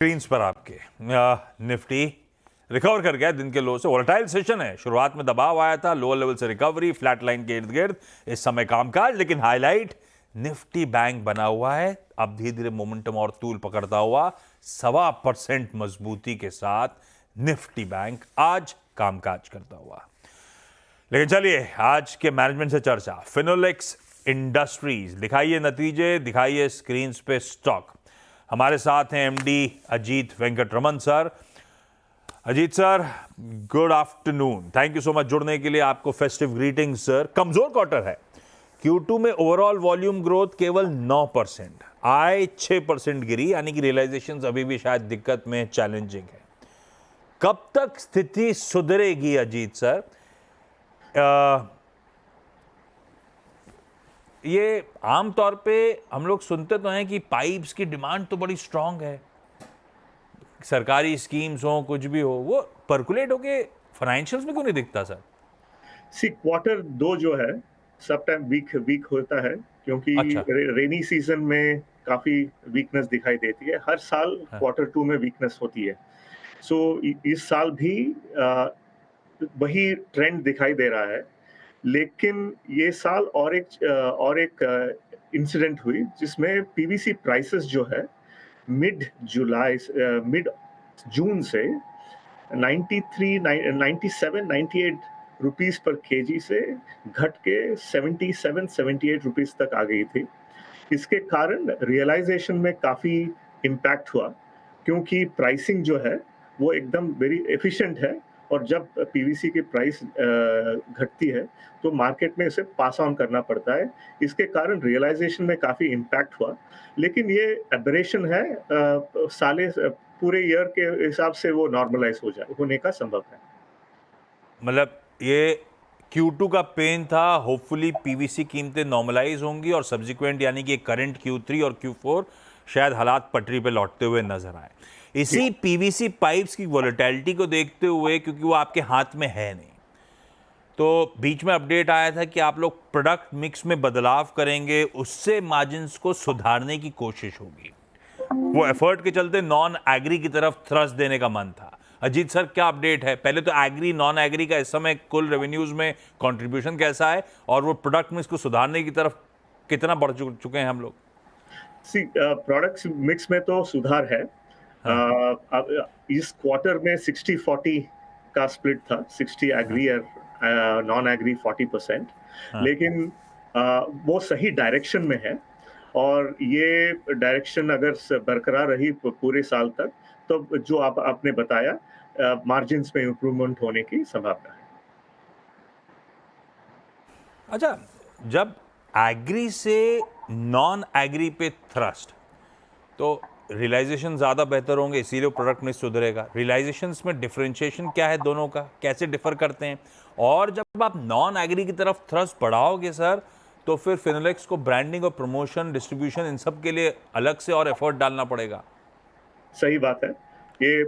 Screens पर आपके Nifty recover कर गया दिन के लो से। वोलेटाइल सेशन है, शुरुआत में दबाव आया था, लोअर लेवल से रिकवरी, फ्लैट लाइन के इर्द गिर्द इस समय कामकाज, लेकिन हाईलाइट निफ्टी बैंक बना हुआ है। अब धीरे धीरे मोमेंटम और तूल पकड़ता हुआ 1.25% मजबूती के साथ निफ्टी बैंक आज कामकाज करता हुआ। लेकिन चलिए आज के मैनेजमेंट से चर्चा। फिनोलेक्स इंडस्ट्रीज, दिखाइए नतीजे, दिखाइए स्क्रीन पे स्टॉक। हमारे साथ हैं MD Ajit Venkataraman sir. Ajit sir, good afternoon, thank you so much जुड़ने के लिए। आपको फेस्टिव ग्रीटिंग्स सर। कमजोर क्वार्टर है, Q2 में ओवरऑल वॉल्यूम ग्रोथ केवल 9%, आय 6% गिरी, यानी कि रियलाइजेशंस अभी भी शायद दिक्कत में, चैलेंजिंग है। कब तक स्थिति सुधरेगी अजीत सर? ये आमतौर पे हम लोग सुनते तो हैं कि पाइप्स की डिमांड तो बड़ी स्ट्रांग है, सरकारी स्कीम्स हो, कुछ भी हो, वो परकुलेट होके फाइनेंशियल्स में क्यों नहीं दिखता सर? क्वार्टर 2 जो है सब टाइम वीक होता है, क्योंकि अच्छा। रेनी सीजन में काफी वीकनेस दिखाई देती है। हर साल हाँ। क्वार्टर 2 में वीकनेस होती है। सो इस साल भी वही ट्रेंड दिखाई दे रहा है। लेकिन ये साल और एक इंसिडेंट हुई जिसमें पीवीसी प्राइसेस जो है मिड जून से 97-98 रुपीस पर केजी से घट के 77-78 रुपीस तक आ गई थी। इसके कारण रियलाइजेशन में काफी इम्पैक्ट हुआ, क्योंकि प्राइसिंग जो है वो एकदम वेरी एफिशिएंट है, और जब पीवीसी की प्राइस घटती है तो मार्केट में इसे पास ऑन करना पड़ता है। इसके कारण रियलाइजेशन में काफी इम्पैक्ट हुआ, लेकिन ये एबरेशन है। पूरे ईयर के हिसाब से वो नॉर्मलाइज होने का संभव है। मतलब ये Q2 का पेन था, होपफुली पीवीसी कीमतें नॉर्मलाइज होंगी और सब्सिक्वेंट यानी कि करंट Q3 और Q4 शायद हालात पटरी पे लौटते हुए नजर आए। इसी पीवीसी पाइप्स की वोलेटिलिटी को देखते हुए, क्योंकि वो आपके हाथ में है नहीं, तो बीच में अपडेट आया था कि आप लोग प्रोडक्ट मिक्स में बदलाव करेंगे, उससे मार्जिन्स को सुधारने की कोशिश होगी। वो एफर्ट के चलते नॉन एग्री की तरफ थ्रस्ट देने का मन था। अजीत सर, क्या अपडेट है? पहले तो एग्री नॉन एग्री का इस समय कुल रेवेन्यूज में कंट्रीब्यूशन कैसा है, और वो प्रोडक्ट मिक्स को सुधारने की तरफ कितना बढ़ चुके हैं हम लोग? प्रोडक्ट मिक्स में तो सुधार है। हाँ। इस क्वार्टर में 60-40 का स्प्लिट था, 60 हाँ। एग्री और नॉन एग्री 40%। हाँ। लेकिन वो सही डायरेक्शन में है, और ये डायरेक्शन अगर बरकरार रही पूरे साल तक, तो जो आपने बताया, मार्जिन्स में इंप्रूवमेंट होने की संभावना है। अच्छा, जब एग्री से नॉन एग्री पे थ्रस्ट, तो रियलाइजेशन ज़्यादा बेहतर होंगे, इसीलिए प्रोडक्ट में सुधरेगा। रियलाइजेशंस में डिफरेंशिएशन क्या है दोनों का, कैसे डिफर करते हैं? और जब आप नॉन एग्री की तरफ थ्रस्ट बढ़ाओगे सर, तो फिर फिनोलेक्स को ब्रांडिंग और प्रमोशन, डिस्ट्रीब्यूशन, इन सब के लिए अलग से और एफर्ट डालना पड़ेगा। सही बात है। ये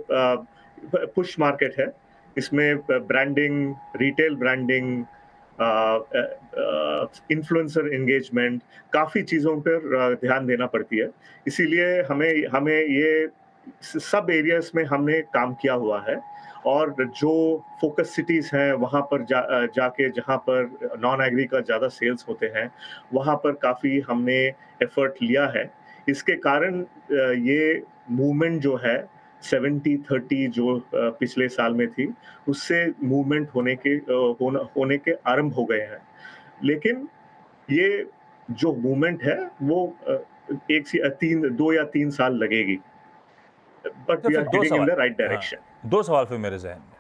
पुश मार्केट है। इसमें branding, retail branding, influencer engagement, काफ़ी चीज़ों पर ध्यान देना पड़ती है। इसीलिए हमें हमें ये सब एरियाज़ में हमने काम किया हुआ है, और जो फ़ोकस सिटीज़ हैं वहाँ पर जाके, जहाँ पर नॉन एग्री का ज़्यादा सेल्स होते हैं, वहाँ पर काफ़ी हमने एफ़र्ट लिया है। इसके कारण ये मूवमेंट जो है 70-30 जो पिछले साल में थी, उससे मूवमेंट होने के आरंभ हो गए हैं। लेकिन ये जो मूवमेंट है वो 2 या 3 साल लगेगी, बट तो वी फिर आर दो हेडिंग इन सवाल, द राइट हाँ, डायरेक्शन। दो सवाल फिर मेरे जहन में।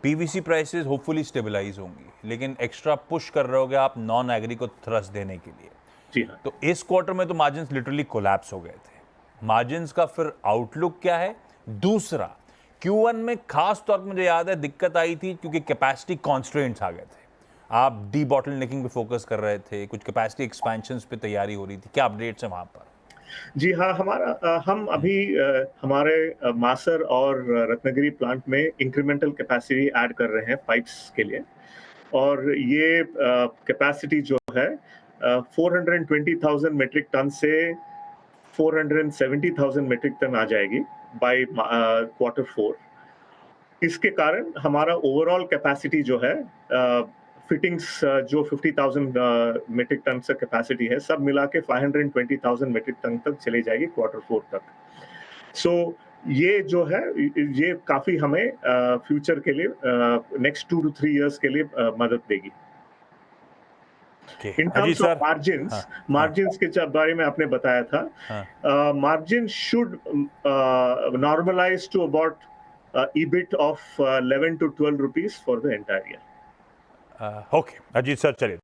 पीवीसी प्राइसेस होपफुली स्टेबलाइज होंगी, लेकिन एक्स्ट्रा पुश कर रहे होगे आप नॉन एग्री को थ्रस्ट देने के लिए। जी हाँ। तो इस क्वार्टर में तो मार्जिन्स लिटरली कोलैप्स हो गए थे। मार्जिन्स का फिर आउटलुक क्या है? दूसरा, Q1 में खास तौर पर मुझे याद है दिक्कत आई थी, क्योंकि कैपेसिटी कॉन्स्ट्रेंट्स आ गए थे। आप डी बॉटलनेकिंग पे फोकस कर रहे थे, कुछ कैपेसिटी एक्सपेंशंस पे तैयारी हो रही थी, क्या अपडेट्स हैं वहां पर? जी हाँ, हम अभी हमारे मासर और रत्नागिरी प्लांट में इंक्रीमेंटल कैपेसिटी ऐड कर रहे हैं पाइप्स के लिए, और ये कैपेसिटी जो है 420,000 मेट्रिक टन से 470,000 मेट्रिक टन आ जाएगी बाय Q4। इसके कारण हमारा ओवरऑल कैपेसिटी जो है फिटिंग्स जो 50,000 मीट्रिक टन से कैपेसिटी है, सब मिला के 520,000 मीट्रिक टन तक चली जाएगी Q4 तक। सो ये जो है ये काफ़ी हमें फ्यूचर के लिए नेक्स्ट 2 to 3 इयर्स के लिए मदद देगी। ओके इन अजीत टर्म्स ऑफ सर। मार्जिन्स, हाँ मार्जिन्स के बारे में आपने बताया था, हाँ margin should normalize to about EBIT of 11 to 12 rupees for the entire year. Okay Ajit sir चलिए